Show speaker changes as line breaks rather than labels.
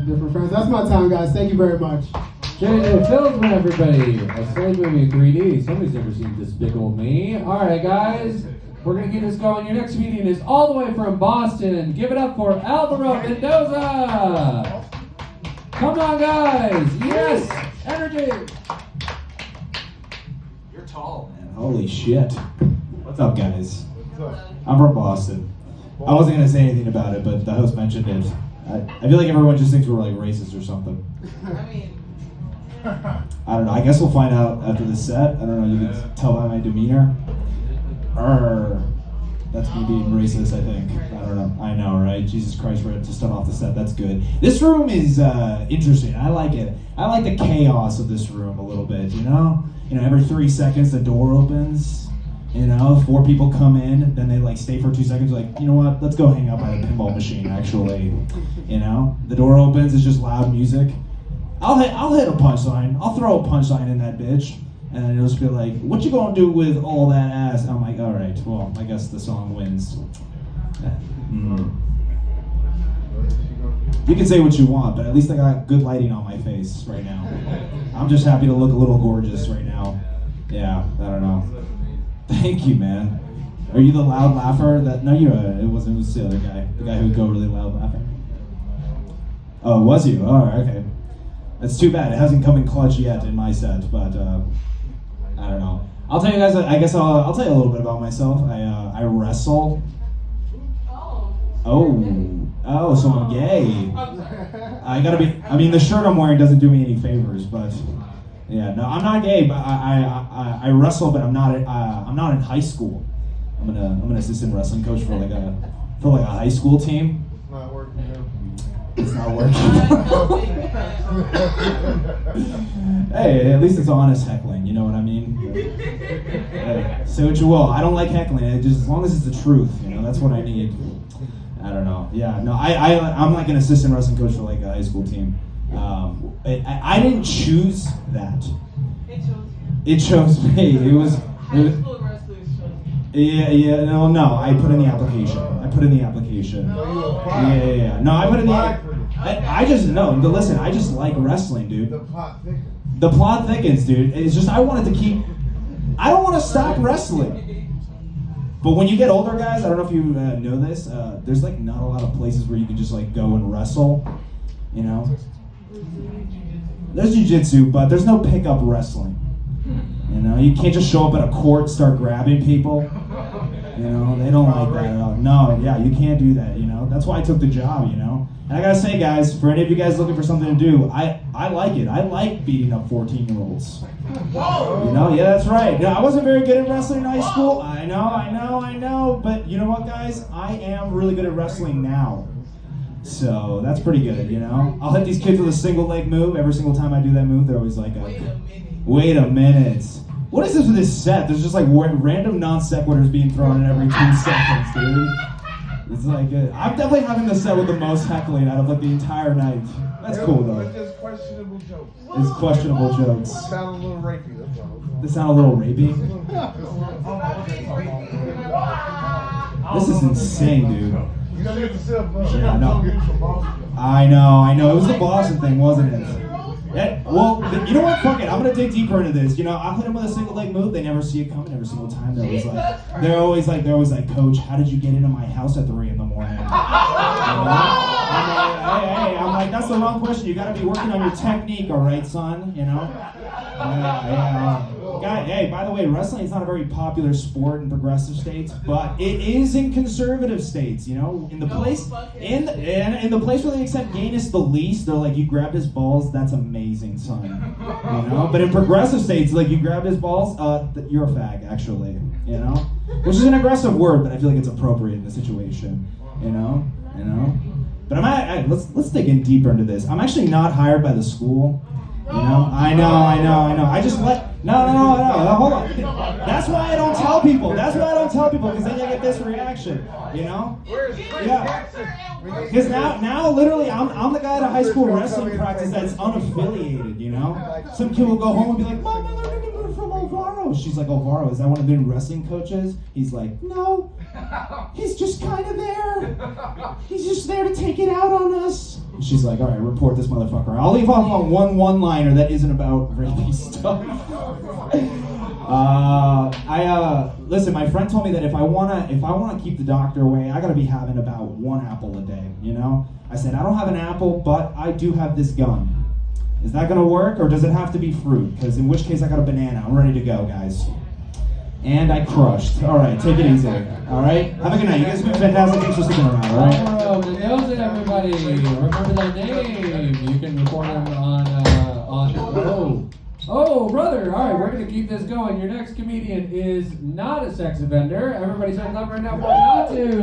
different friends. That's my time, guys. Thank you very much.
JJ Filsman, everybody. A Slave movie in 3D. Somebody's never seen Despicable Me. All right, guys. We're going to get this going. Your next comedian is all the way from Boston. Give it up for Alvaro Mendoza. Come on, guys. Yes. Energy.
You're tall, man. Holy shit. What's up, guys?
What's up?
I'm from Boston. I wasn't going to say anything about it, but the host mentioned it. I feel like everyone just thinks we're like racist or something. I don't know. I guess we'll find out after the set. I don't know. You can tell by my demeanor. That's me being racist, I think. I don't know. I know, right? Jesus Christ, we're to start off the set. That's good. This room is interesting. I like it. I like the chaos of this room a little bit, you know? You know, every 3 seconds the door opens. You know, 4 people come in, then they like stay for 2 seconds, like, you know what, let's go hang out by the pinball machine, actually. You know, the door opens, it's just loud music. I'll hit a punchline. I'll throw a punchline in that bitch, and then it'll just be like, what you gonna do with all that ass? I'm like, all right, well, I guess the song wins. You can say what you want, but at least I got good lighting on my face right now. I'm just happy to look a little gorgeous right now. Yeah, I don't know. Thank you, man. Are you the loud laugher? No, it wasn't. It was the other guy. The guy who would go really loud laughing. Oh, was you? Oh, okay. That's too bad. It hasn't come in clutch yet in my set, but I don't know. I'll tell you guys. I guess I'll tell you a little bit about myself. I wrestle. Oh, so I'm gay. I gotta be. I mean, the shirt I'm wearing doesn't do me any favors, but. Yeah, no, I'm not gay, but I wrestle, but I'm not in high school. I'm an assistant wrestling coach for like a high school team.
Not working.
It's not working. Hey, at least it's honest heckling. You know what I mean? Hey, say what you will. I don't like heckling. Just as long as it's the truth. You know, that's what I need. I don't know. Yeah, no, I'm like an assistant wrestling coach for like a high school team. I didn't choose that. It chose me. It was yeah. No. I put in the application. Yeah. No, I put in the. I just no. Listen, I just like wrestling, dude. The plot thickens, dude. It's just I don't want to stop wrestling. But when you get older, guys, I don't know if you know this. There's like not a lot of places where you can just like go and wrestle. You know. There's jiu-jitsu, but there's no pickup wrestling. You know, you can't just show up at a court and start grabbing people. You know, they don't like that at all. No, yeah, you can't do that, you know. That's why I took the job, you know. And I gotta say, guys, for any of you guys looking for something to do, I like it. I like beating up 14-year-olds. You know, yeah, that's right. You know, I wasn't very good at wrestling in high school. I know. But you know what, guys? I am really good at wrestling now. So that's pretty good, you know. I'll hit these kids with a single leg move. Every single time I do that move, they're always like, wait a minute. What is this with this set? There's just like random non sequiturs being thrown in every 2 seconds, dude. It's like, I'm definitely having the set with the most heckling out of like the entire night. That's cool though.
It's just questionable jokes.
It's questionable jokes.
Sound a little rapey, that's all.
They sound a little rapey. This is insane, dude.
You gotta get yourself up.
Yeah, I know. It was the Boston thing, wasn't it? Yeah, well, you know what? Fuck it. I'm gonna dig deeper into this. You know, I'll hit them with a single leg move. They never see it coming every single time. They're always like, Coach, how did you get into my house at 3 a.m? You know? I'm like, that's the wrong question. You gotta be working on your technique, all right, son? You know? Guy, hey, by the way, wrestling is not a very popular sport in progressive states, but it is in conservative states. You know, in the place in the place where they accept gayness the least, they're like, you grabbed his balls, that's amazing, son. You know, but in progressive states, like you grabbed his balls, you're a fag, actually. You know, which is an aggressive word, but I feel like it's appropriate in the situation. You know. But let's dig in deeper into this. I'm actually not hired by the school. You know, I know. I just no, hold on. That's why I don't tell people. Because then you get this reaction. You know? Yeah. Because now, literally, I'm the guy at a high school wrestling practice that's unaffiliated. You know, some kid will go home and be like, "Mom, I learned to move from Alvaro." She's like, "Alvaro, is that one of the new wrestling coaches?" He's like, "No." He's just kind of there. He's just there to take it out on us. And she's like, all right, report this motherfucker. I'll leave off on one-liner that isn't about rapey stuff. Listen, my friend told me that if I wanna keep the doctor away, I gotta be having about 1 apple a day, you know? I said, I don't have an apple, but I do have this gun. Is that gonna work, or does it have to be fruit? Because in which case I got a banana. I'm ready to go, guys. And I crushed. All right, take it easy. All right, have a good night. You guys have been fantastic. Thanks for sticking around. All right.
Alvaro Mendoza, everybody. Remember that name. You can report him on. Oh, brother. All right, we're gonna keep this going. Your next comedian is not a sex offender. Everybody, start clapping right now for Natu.